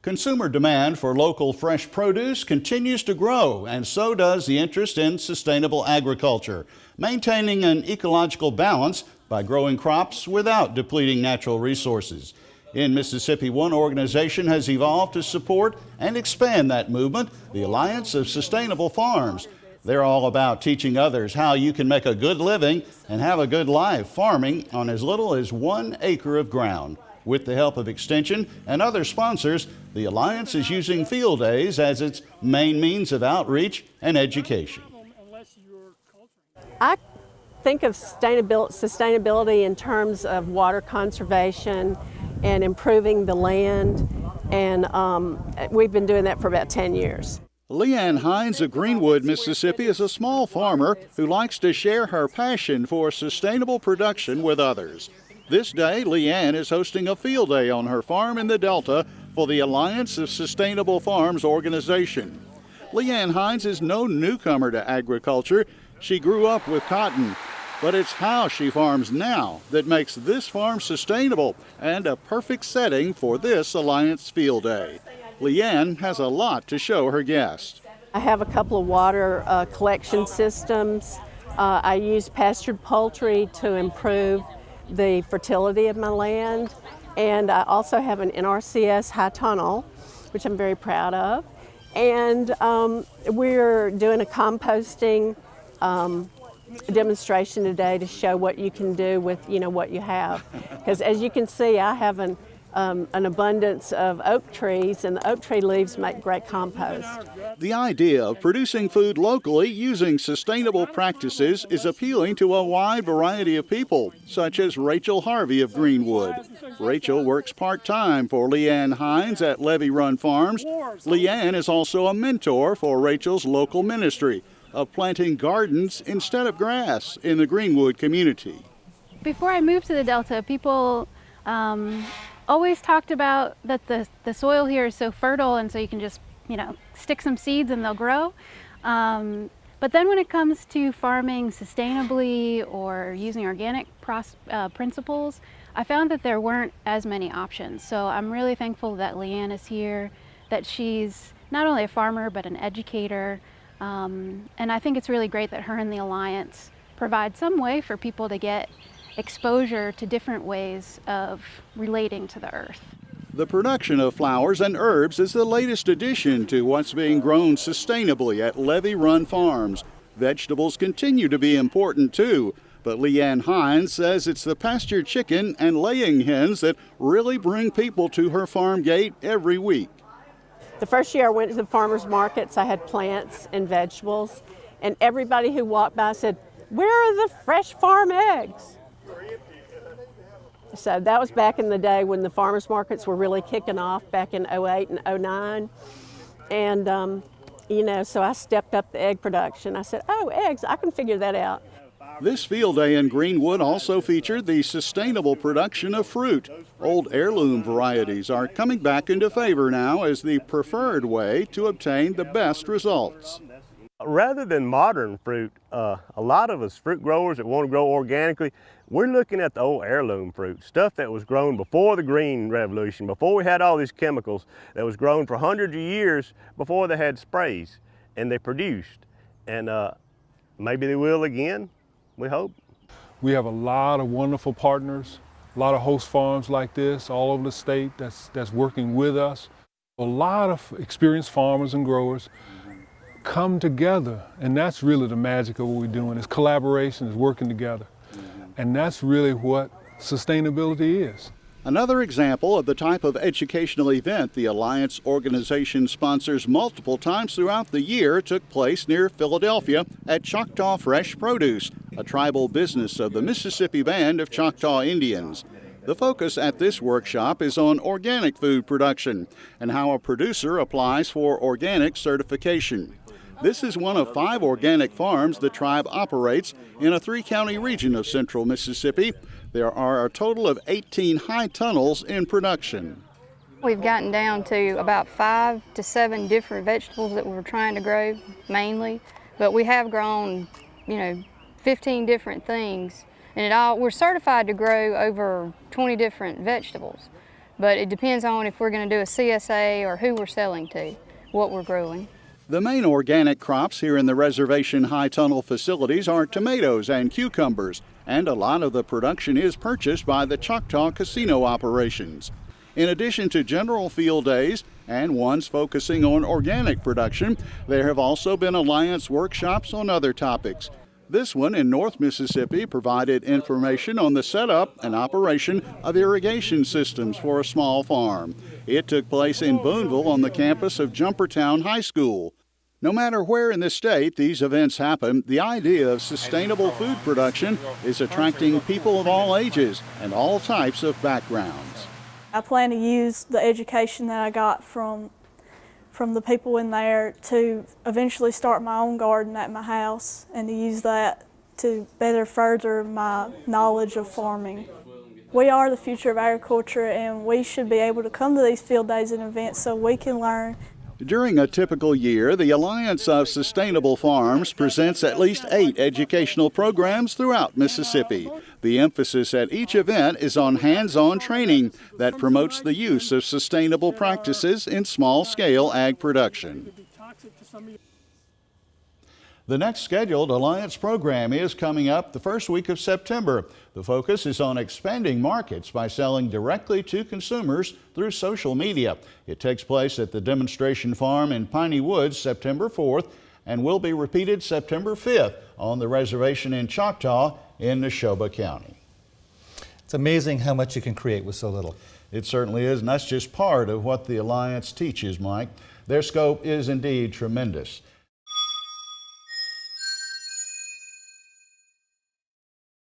Consumer demand for local fresh produce continues to grow, and so does the interest in sustainable agriculture, maintaining an ecological balance by growing crops without depleting natural resources. In Mississippi, one organization has evolved to support and expand that movement, the Alliance of Sustainable Farms. They're all about teaching others how you can make a good living and have a good life farming on as little as 1 acre of ground. With the help of Extension and other sponsors, the Alliance is using field days as its main means of outreach and education. I think of sustainability in terms of water conservation and improving the land, and we've been doing that for about 10 years. LeAnn Hines of Greenwood, Mississippi is a small farmer who likes to share her passion for sustainable production with others. This day, LeAnn is hosting a field day on her farm in the Delta for the Alliance of Sustainable Farms organization. LeAnn Hines is no newcomer to agriculture. She grew up with cotton, but it's how she farms now that makes this farm sustainable and a perfect setting for this Alliance field day. LeAnn has a lot to show her guests. I have a couple of water collection systems. I use pastured poultry to improve the fertility of my land, and I also have an NRCS high tunnel, which I'm very proud of, and we're doing a composting demonstration today to show what you can do with what you have, because as you can see, I have an abundance of oak trees, and the oak tree leaves make great compost. The idea of producing food locally using sustainable practices is appealing to a wide variety of people, such as Rachel Harvey of Greenwood. Rachel works part-time for LeAnn Hines at Levy Run Farms. LeAnn is also a mentor for Rachel's local ministry of planting gardens instead of grass in the Greenwood community. Before I moved to the Delta, people always talked about that the soil here is so fertile, and so you can just stick some seeds and they'll grow. But then when it comes to farming sustainably or using organic principles, I found that there weren't as many options. So I'm really thankful that LeAnn is here, that she's not only a farmer but an educator, and I think it's really great that her and the Alliance provide some way for people to get exposure to different ways of relating to the earth. The production of flowers and herbs is the latest addition to what's being grown sustainably at Levy Run Farms. Vegetables continue to be important too, but LeAnn Hines says it's the pastured chicken and laying hens that really bring people to her farm gate every week. The first year I went to the farmers markets, I had plants and vegetables, and everybody who walked by said, "Where are the fresh farm eggs?" So that was back in the day when the farmers markets were really kicking off back in 08 and 09. And, so I stepped up the egg production. I said, "Oh, eggs, I can figure that out." This field day in Greenwood also featured the sustainable production of fruit. Old heirloom varieties are coming back into favor now as the preferred way to obtain the best results. Rather than modern fruit, a lot of us fruit growers that want to grow organically, we're looking at the old heirloom fruit, stuff that was grown before the Green Revolution, before we had all these chemicals, that was grown for hundreds of years before they had sprays, and they produced. And maybe they will again, we hope. We have a lot of wonderful partners, a lot of host farms like this all over the state that's working with us. A lot of experienced farmers and growers come together, and that's really the magic of what we're doing, is collaboration, is working together. And that's really what sustainability is. Another example of the type of educational event the Alliance organization sponsors multiple times throughout the year took place near Philadelphia at Choctaw Fresh Produce, a tribal business of the Mississippi Band of Choctaw Indians. The focus at this workshop is on organic food production and how a producer applies for organic certification. This is one of 5 organic farms the tribe operates in a 3-county region of central Mississippi. There are a total of 18 high tunnels in production. We've gotten down to about 5 to 7 different vegetables that we're trying to grow mainly, but we have grown, 15 different things. And we're certified to grow over 20 different vegetables. But it depends on if we're going to do a CSA or who we're selling to, what we're growing. The main organic crops here in the reservation high tunnel facilities are tomatoes and cucumbers, and a lot of the production is purchased by the Choctaw casino operations. In addition to general field days and ones focusing on organic production, there have also been alliance workshops on other topics. This one in North Mississippi provided information on the setup and operation of irrigation systems for a small farm. It took place in Boonville on the campus of Jumpertown High School. No matter where in the state these events happen, the idea of sustainable food production is attracting people of all ages and all types of backgrounds. I plan to use the education that I got from the people in there to eventually start my own garden at my house and to use that to better further my knowledge of farming. We are the future of agriculture, and we should be able to come to these field days and events so we can learn. During a typical year, the Alliance of Sustainable Farms presents at least 8 educational programs throughout Mississippi. The emphasis at each event is on hands-on training that promotes the use of sustainable practices in small-scale ag production. The next scheduled Alliance program is coming up the first week of September. The focus is on expanding markets by selling directly to consumers through social media. It takes place at the Demonstration Farm in Piney Woods September 4th and will be repeated September 5th on the reservation in Choctaw in Neshoba County. It's amazing how much you can create with so little. It certainly is, and that's just part of what the Alliance teaches, Mike. Their scope is indeed tremendous.